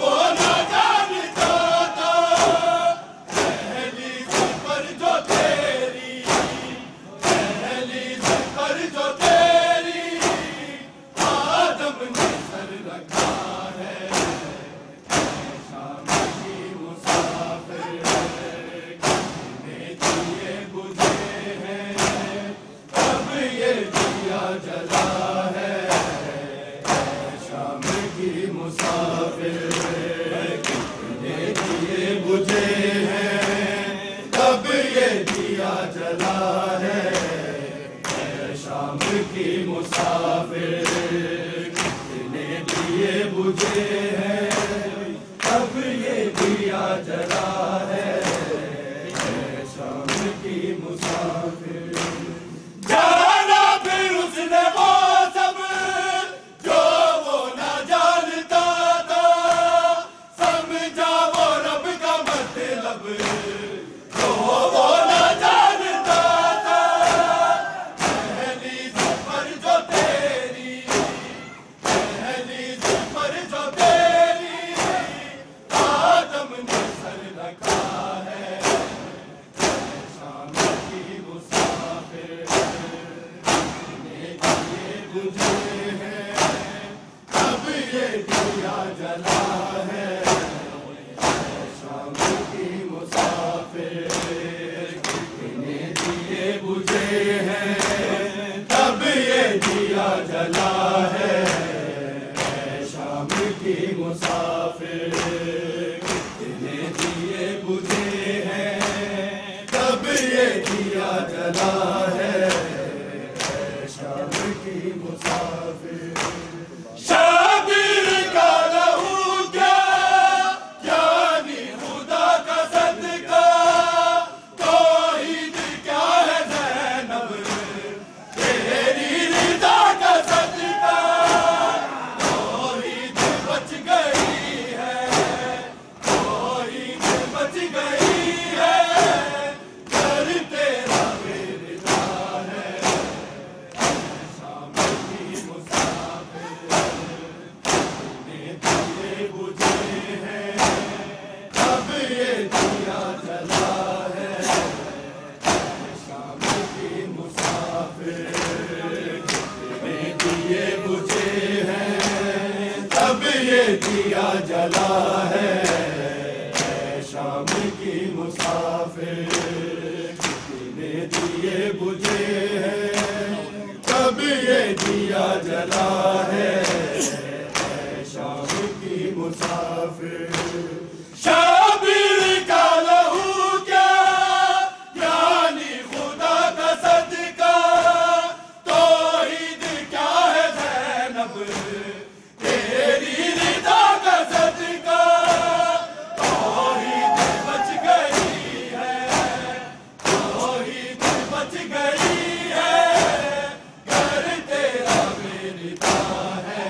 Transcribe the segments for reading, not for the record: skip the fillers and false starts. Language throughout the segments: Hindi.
वो ना मुसाफिर कितने दिए बुझे हैं, अब ये दिया जला है शाम की मुसाफिर। जाना फिर उसने वो सब जो वो ना जानता था, समझा वो रब का मतलब जो वो ना जानता था। पहली सफर जो तेरी, पहली सफर जो तेरी आदम ने सर रखा है शाम की मुसाफिर ने दिए बुझे हैं, अब ये दिया जला है शाम की मुसाफिर कितने दिए बुझे हैं, तब ये दिया जला है शाम की मुसाफिर कितने दिए बुझे हैं, तब ये दिया जला है शाम की मुसाफिर। शाबिर का लहू क्या यानी खुदा का सदका, तौहीद क्या है ज़ैनब तेरी रिदा का सदका। तौहीद बच गई है, तौहीद बच गई है, घर तेरा बेरिदा है शाम की मुसाफिर ने दिए बुझे हैं, अब ये दिया जला है शाम की मुसाफिर ने दिए बुझे हैं, तब ये दिया जला है शाम की मुसाफिर ने दिए बुझे हैं, तब ये दिया जला है शाम की मुसाफिर। शाबिर का लहू क्या यानी खुदा का सदका, तौहीद क्या है ज़ैनब तेरी रिदा का सदका। तौहीद बच गई है, तौहीद बच गई है, घर तेरा बेरिदा है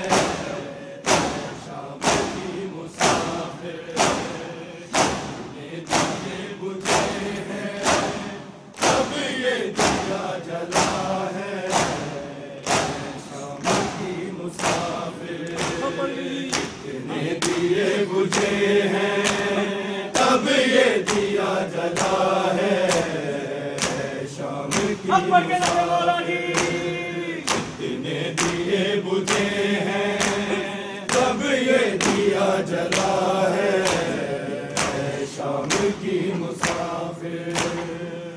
शाम की मुसाफिर ने दिए बुझे हैं, तब ये दिया जला है शाम की मुसाफिर ने दिए बुझे हैं, तब ये दिया जला है शाम की मुसाफिर ने दिए बुझे हैं, तब ये दिया जला है शाम की मुसाफिर।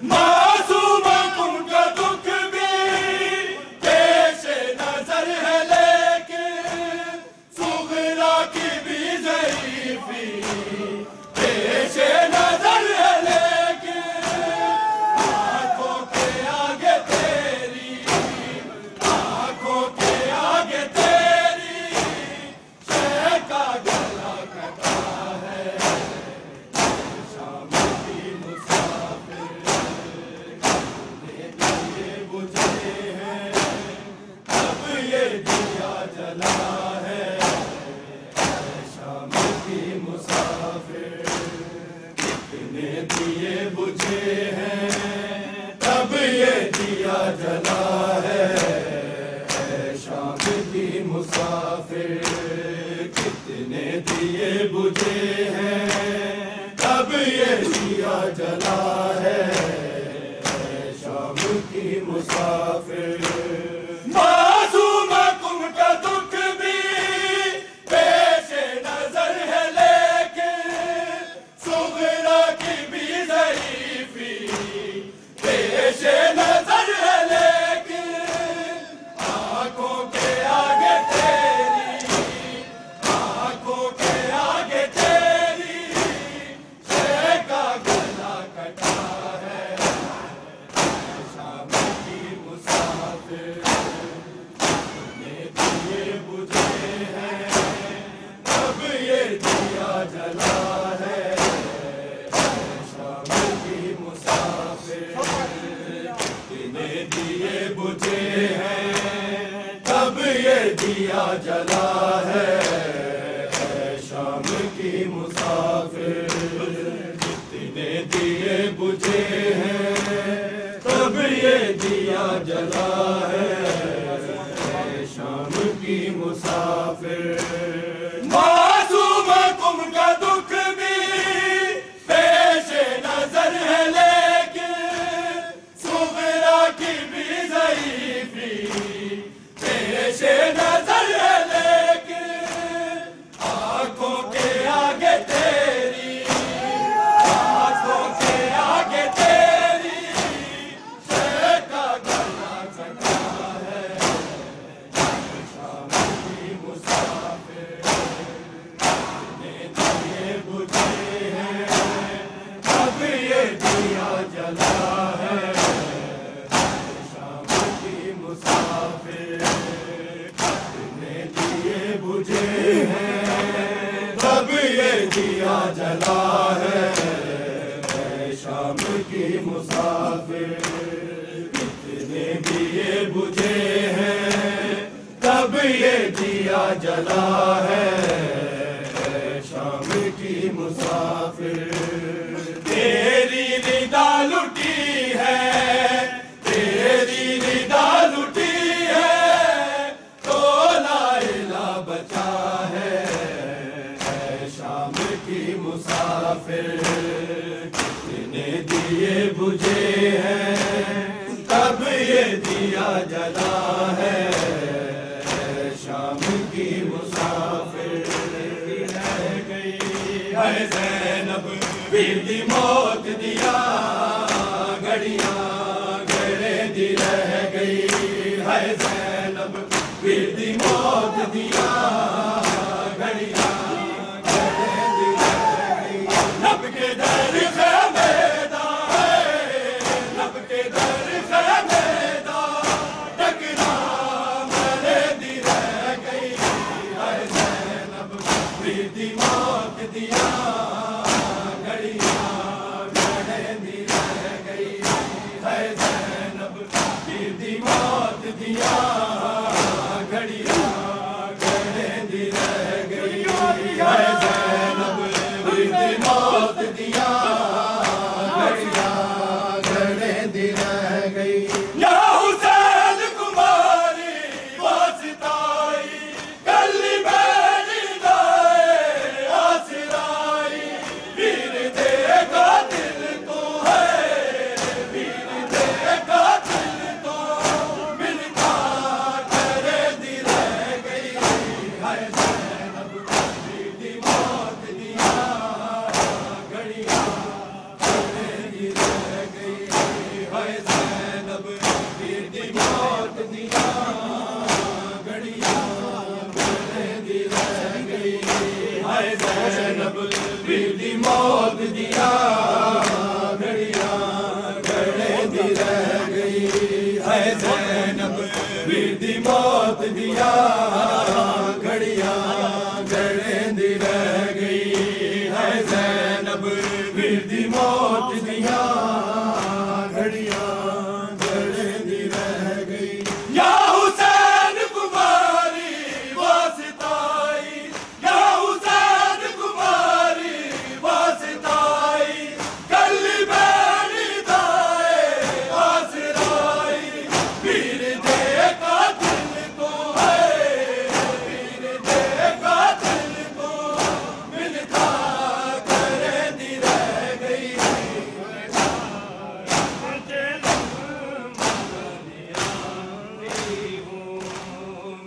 मासूम उनका दुख भी पेशे नजर है, लेकिन सुगरा की भी ज़ईफ़ी पेशे नजर है, लेकिन आँखों के आगे तेरी, आँखों के आगे तेरी शह का गला कटा है शाम की मुसाफिर ने दिए बुझे हैं, अब ये दिया जला है शाम की मुसाफिर कितने दिए बुझे हैं, तब ये दिया जला है शाम की मुसाफिर कितने दिए बुझे हैं, तब ये दिया जला है शाम की मुसाफिर। मासूम उनका दुख भी पेशे नजर है, लेकिन सुगरा की भी ज़ईफ़ी पेशे नजर है, लेकिन आँखों के आगे तेरी, आँखों के आगे तेरी शह का गला कटा है शाम की मुसाफिर। ये दिया जला है शाम की मुसाफिर, जितने दिए बुझे हैं तब ये दिया जला है शाम की मुसाफिर। मासूम तुम का दुख भी पेश नजर है, लेकिन सुगरा की भी ज़ईफ़ी पेश नजर है, लेकिन आंखों के आगे तेरी, आंखों के आगे तेरी शय का गला कटा है शाम की मुसाफिर, ने दिए बुझे हैं अब ये दिया जला है शाम की मुसाफिर, ने दिए बुझे हैं तब ये दिया जला है शाम की मुसाफिर, कितने दिए बुझे हैं तब ये दिया जला है शाम की मुसाफिर। तेरी निदा लुटी है, तेरी निदा लुटी है तो लाइला बचा है शाम की मुसाफिर, कितने दिए बुझे हैं तब ये दिया जला है शाम की मुसाफिर। रह गई है ज़ैनब पीर दी मौत दिया घड़ियां गड़े दी, रह गई है ज़ैनब पीर दी मौत दिया घड़ियां गड़े दी, रह गई लब के दर ख़ैमेदा है, लब के दर ख़ैमेदा टकरा मरे दी, रह गई है ज़ैनब पीर दी मौत दिया घड़ियां गड़े दी, रह गई है ज़ैनब पीर दी मौत दिया घड़ियां गड़े दी, रह गई है ज़ैनब पीर दी मौत दिया घड़ियां गड़े दी, रह गई। या हुसैन कुमारी वासिताई कल्ली मेरी दाए आसराई, वीर देगा दिल तो है, वीर देगा दिल तो मिलता करे दी, रह गई है ज़ैनब पीर दी मौत दिया घड़ियां गड़े दी, रह गई है ज़ैनब पीर दी मौत दिया घड़ियां गड़े दी, रह गई है ज़ैनब पीर दी मौत दिया घड़ियां गड़े दी, रह गई है ज़ैनब पीर दी मौत दिया घड़ियां गड़े दी, रह गई है ज़ैनब पीर दी मौत दिया घड़ियां गड़े दी, रह गई। या हुसैन कुमारी वासिताई, या हुसैन कुमारी वासिताई कल्ली मेरी दाए आसराई, वीर देगा दिल तो है, वीर देगा दिल तो मिलता करे दी, रह गई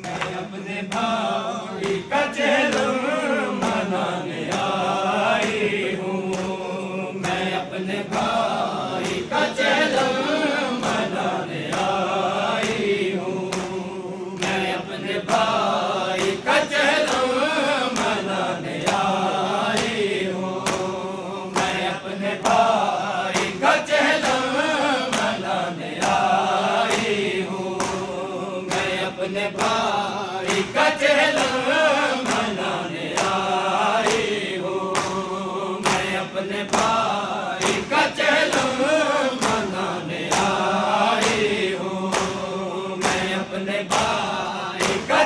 मैं अपने भाई का चेलम मनाने आई हूँ, मैं अपने भाई का चेलम मनाने आई हूँ, मैं अपने भाई का चेलम मनाने आई हूँ, मैं अपने भाई का चेलम मनाने आई हूँ, मैं अपने भाई का चेलम मनाने आई हूँ, मैं अपने भाई का चेलम मनाने आई हूँ, मैं अपने भाई का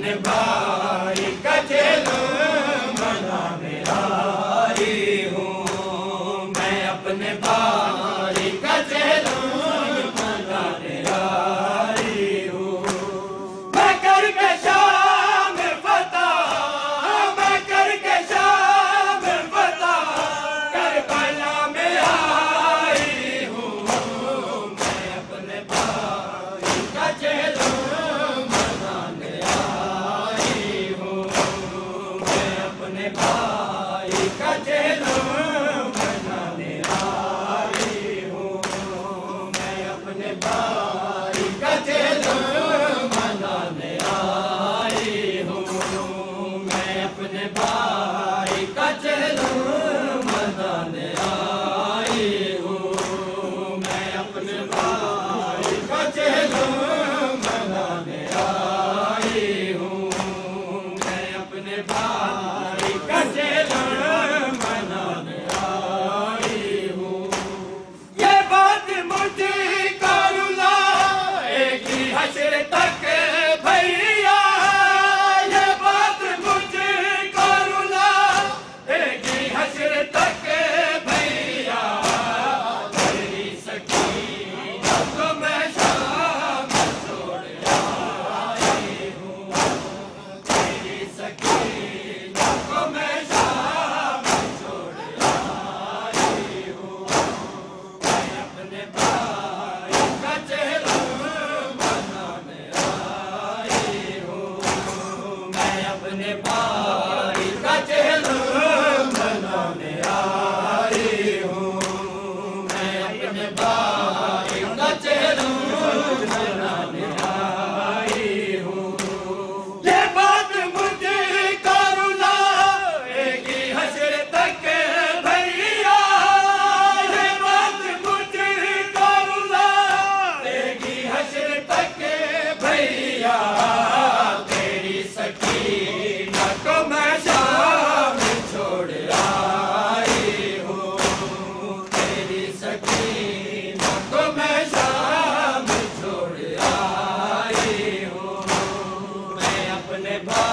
अपने भाई का जुल्म मनाने आई हूँ, मैं अपने भाई का जुल्म मनाने आई हूँ। मैं करके शाम फतह, मैं करके शाम फतह करबला में आई हूँ, मैं अपने भाई का जुल्म मनाने आई हूँ, मैं अपने भाई का जुल्म मनाने आई हूँ, मैं अपने भाई का जुल्म मनाने आई हूँ, मैं अपने भाई का जुल्म मनाने आई हूँ, मैं अपने भाई का जुल्म मनाने आई हूँ, मैं अपने भाई का जुल्म मनाने आई हूँ। ये बात मुझे करुँ लाएगी हश्र तक भैया, ये बात मुझे करुँ लाएगी हश्र तक भैया, तेरी सकीना को मैं शाम छोड़ आई हूँ, तेरी सकीना को मैं शाम छोड़ आई हूँ, मैं अपने भाई का जुल्म मनाने आई हूँ, मैं अपने भाई का जुल्म मनाने आई हूँ, मैं अपने भाई का जुल्म मनाने आई हूँ। ये बात मुझे करुँ लाएगी हश्र तक भैया, ये बात मुझे करुँ लाएगी हश्र तक भैया, तेरी सकीना को मैं शाम छोड़ आई हूँ, तेरी सकीना को मैं शाम छोड़ आई हूँ, मैं अपने भाई